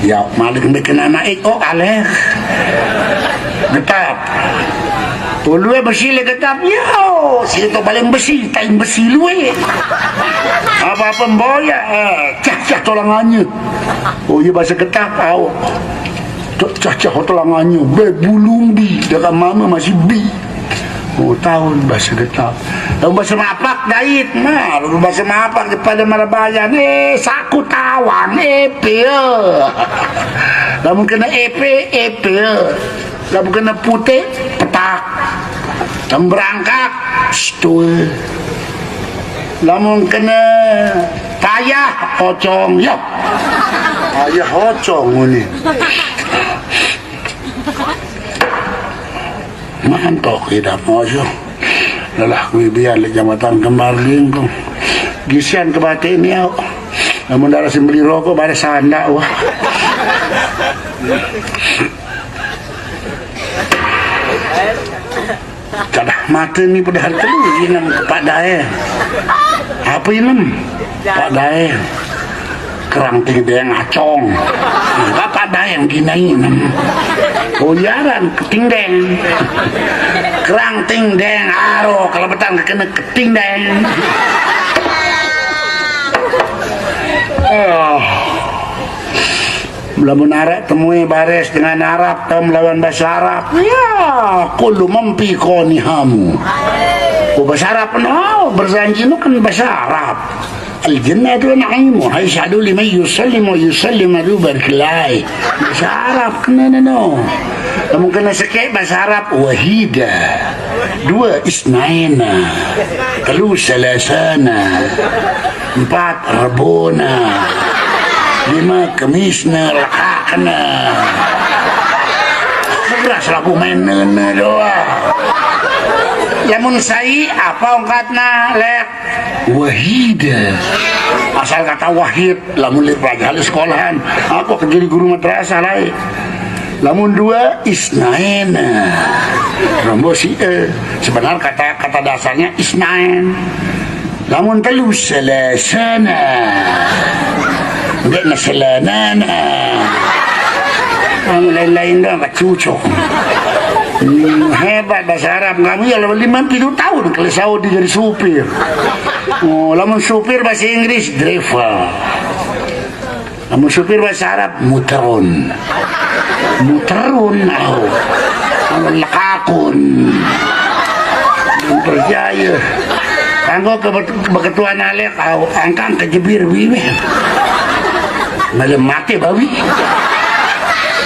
Ya maling bikin anak itu kaleh getap Puluh besi le getap yo, situ paling besi, tain besi luwe. Apa pemboya, cah tolangannya. Oh iya bahasa getap, au. Cah tolangannya, bulumbi, dekat mama masih bi. Oh tahun bahasa getap. Tahu bahasa mapak dait, nah, bahasa mapak daripada Marabayan, saku tawang, epe. Namun kena epe. Lalu kena putih, petak. Dan berangkat, stul. Lalu kena payah, ocong. Ya, payah ocong ini. Mantok hidup mojo. Lelah kui biar le jambatan kembar lingkung. Gisian kebatin ya. Namun darah beli rokok pada sanda wah. Cadah mata ni padahal telu inam kepada apa inam pada kerang tinggi yang acong apa pada yang gini inam koyaran ketingdeng kerang tingdeng aro kalau betang kena ketingdeng Lamun Arab temui baris dengan Arab atau melawan bahasa Arab ya kullu mampi koni hamu bahasa Arab no berjanji no kan bahasa Arab al-jannatu na'imu hasyadu liman yusallim wa yusallim adu barkilai bahasa Arab kena no namun kena sekait bahasa Arab wahida dua isnaina telu salasana empat rabona lima kemisna lakakna beras lagu main nene doa lamun sai apa ongkatna lek wahida asal kata wahid lamun lek pelajar sekolahan aku jadi guru madrasah lain lamun dua isnaina rombosi sebenarnya kata dasarnya isnain lamun telu salasana enggak naselanana ang lain-lain dah cucok hebat bahasa Arab kamu ya 50 tahun kalau Saudi jadi supir oh lamun supir bahasa Inggris driver lamun supir bahasa Arab muterun oh lakakun percaya kanggo kebetulan alek angkang kejebir wiwe malam mati bawi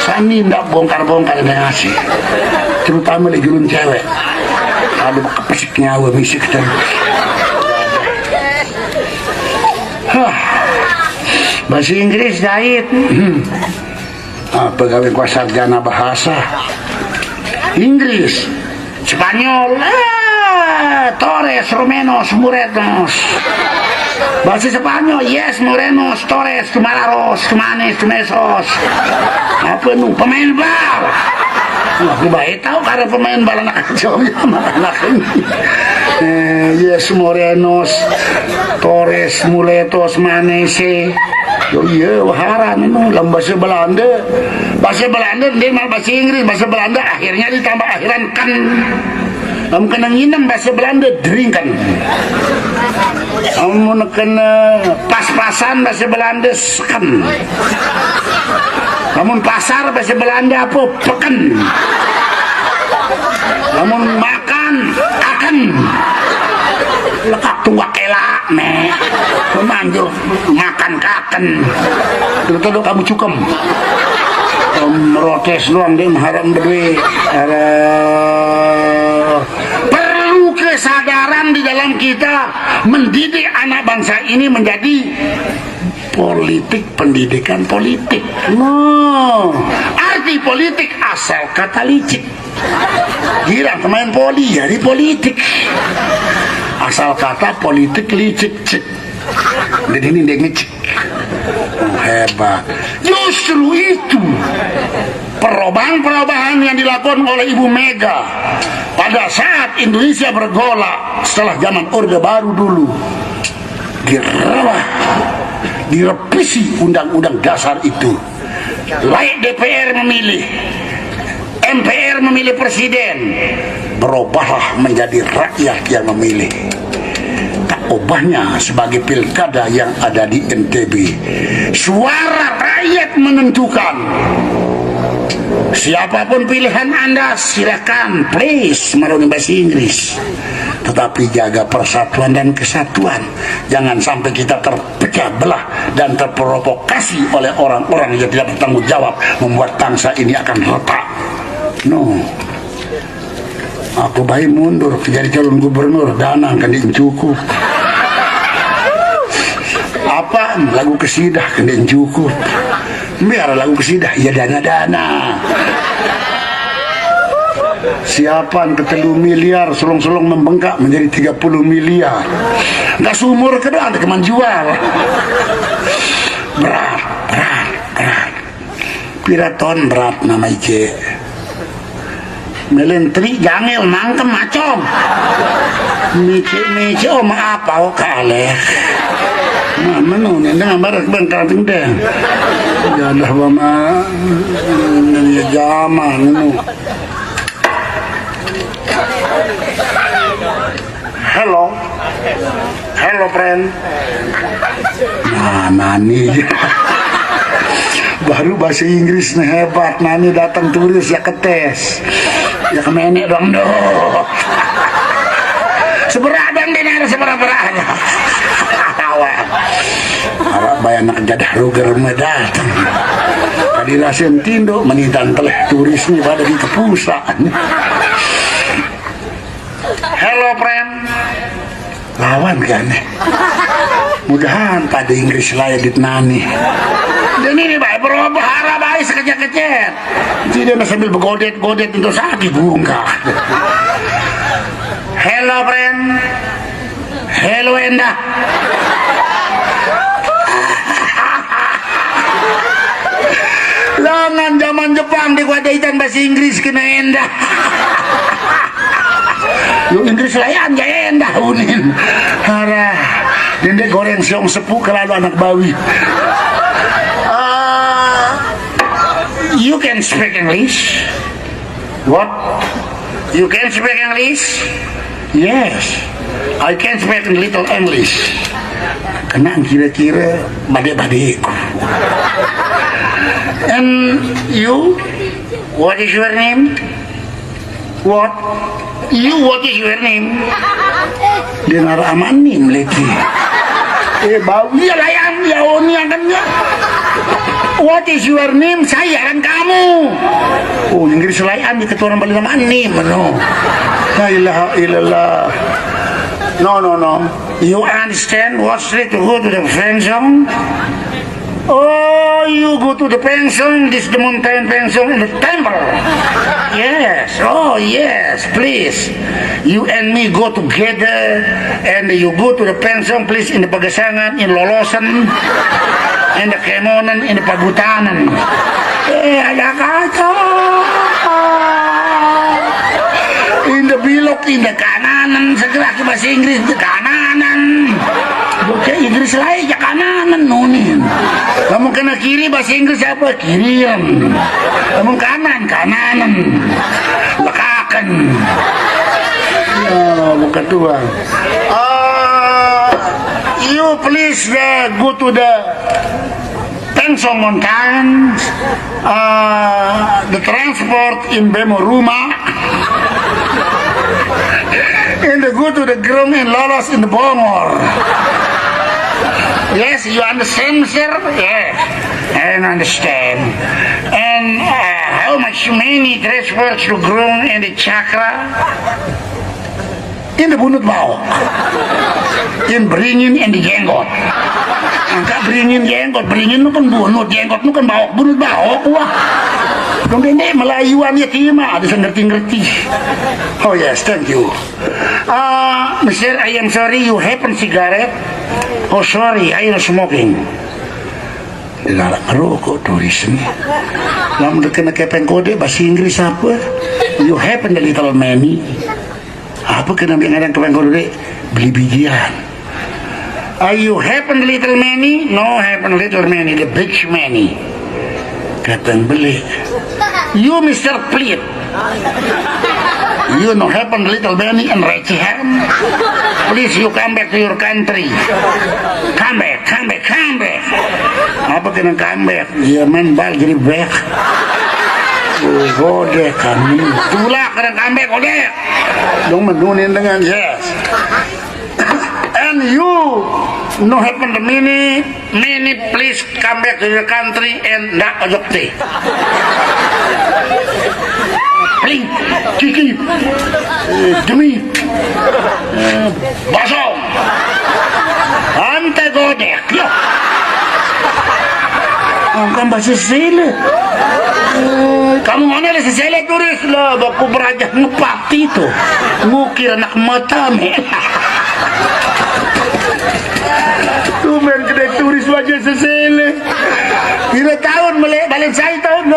sani ndak bongkar-bongkar dengan nasi terutama di gulun cewek ada kepesik nyawa misik bahasa Inggris jahit pegawai kuasa sarjana bahasa Inggris Spanyol Torres Romenos Murenos bahasa Spanyol yes Morenos Torres Tumararos Tumanes Tumesos apa nu pemain bal aku baik tahu karena pemain bal anak kecil anak ini yes Morenos Torres Muletos Manese yo iya waharan itu dalam bahasa Belanda dia mal bahasa Inggris bahasa Belanda akhirnya ditambah akhiran kan kamu kena nginam bahasa Belanda drinkan kamu kena pas-pasan bahasa Belanda seken kamu pasar bahasa Belanda apa peken kamu makan akan lekak tunggak kelak nih memanjur makan kaken terus kamu cukem merotes doang dia mengharap berdua perlu kesadaran di dalam kita mendidik anak bangsa ini menjadi pendidikan politik arti politik asal kata licik kira pemain poli jadi politik asal kata politik licik cik dan ini dia ngecik hebat justru itu perubahan yang dilakukan oleh Ibu Mega pada saat Indonesia bergolak setelah zaman Orde Baru dulu direvisi undang-undang dasar itu Baik DPR memilih, MPR memilih presiden, berubahlah menjadi rakyat yang memilih. Tak ubahnya sebagai pilkada yang ada di NTB, suara rakyat menentukan. Siapapun pilihan Anda, silakan please melalui bahasa Inggris. Tetapi jaga persatuan dan kesatuan. Jangan sampai kita terpecah belah dan terprovokasi oleh orang-orang yang tidak bertanggung jawab, membuat bangsa ini akan retak. No. Aku baik mundur jadi calon gubernur, dana kan cukup. Apa lagu kesidah kan cukup. Biar lagu kesidah ya dana-dana. Siapaan ketelu miliar sulung-sulung membengkak menjadi 30 miliar. Nggak sumur kedua ada keman jual. Berat. Piraton berat nama Ike. Melentri jangil mangkem macam. Mici oh maaf oh kaleh. Nah, menu ni dengan barat bengkak tengdeng. Ya dah bama ni zaman menu. Hello friend. Nah, nani. Baru bahasa Inggris nih hebat. Nani datang turis ya ketes. Ya kemenek dong doh. Seberadang din ada seberapa-berapa. Awak bayang nak jadah ruger medat. Tadi rasen tindo menitan teleh turis ni pada di kepusaan. Hello friend. Lawan kan? Mudahan pada Inggris layak dit nani. Dan ini baik berubah harap baik sekejap-kejap. Tidak sambil bergodet-godet untuk sakit bunga. Hello friend. Hello Enda. Langan zaman Jepang dikuadaitan bahasa Inggris kena Enda. Lu Inggris layan ya Enda unin. Harah. Dendek goreng siong sepuh kelalu anak bawi. You can speak English? What? You can speak English? Yes, I can speak a little English. Kena kira-kira badek-badekku. And you? What is your name? What? You, what is your name? Dengar amanim lagi. Bau ya layang, ya oni akannya. What is your name? Saya kan kamu. Oh, Inggris layan di keturunan balik nama anim, no. La ilaha illallah. No. You understand what street to go to the pension? Oh, you go to the pension, this the mountain pension in the temple. Yes, oh yes, please. You and me go together and you go to the pension, please, in the Pagasangan, in Lolosan, in the Kemonan, in the Pagutanan. Ada kata. In the Bilok, in the Kananan, segera ke bahasa Inggris, the Kananan. Oke, Inggris lain ya Kananan, nunin. Kamu kena kiri bahasa Inggris apa? Kirian. Kamu kanan, Kananan. Lekakan. Ya, bukan tuan. You please go to the Pensong Mountain, the transport in Bemoruma, and go to the Grung in Lolos in the Bongor. Yes, you understand, sir? Yes, I understand. And how much many transports to Grung and the Chakra? In the Bunut Bau. In Beringin and the Jenggot. Angka Beringin Jenggot, Beringin nu kan bunut, Jenggot nu kan bawa bunut bawa wah. Dong dende Melayuan ya kima, ada ngerti-ngerti. Oh yes, thank you. Mister, I am sorry, you have a cigarette? Oh sorry, I am smoking. Dilarang ngerokok turis ni. Lalu kena kepeng kode bahasa Inggris apa? You have a little money. Apa kena mengadang kepeng kode? Beli bijian. You have a little money? No, have a little money, the big money. Katang beli. You Mr. Pleat. You no happen little Benny and Recihan. Please you come back to your country. Come back. Apa kena come back? Ya man bal jadi back. Gode kami. Tulak kena come back gode. Dong menunin dengan yes. And you no happen to mini please come back to your country and nak ajokte. Please, kiki, demi, basong, ante godek, yo. Ang bahasa Sicily. Kamu mana lah Sicily turis lah, baku berajah ngepati tu, ngukir anak mata me. Tu men kedai turis wajah Sicily. Kira tahun balik saya tahun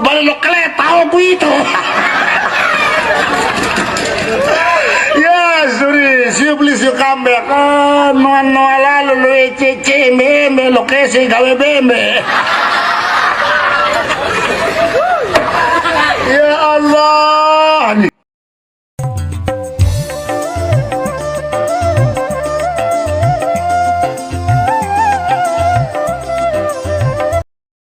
balik lokal tahu aku itu. Ya, sorry, you please you come back. No lalu lu cece meme lokasi gawe beme.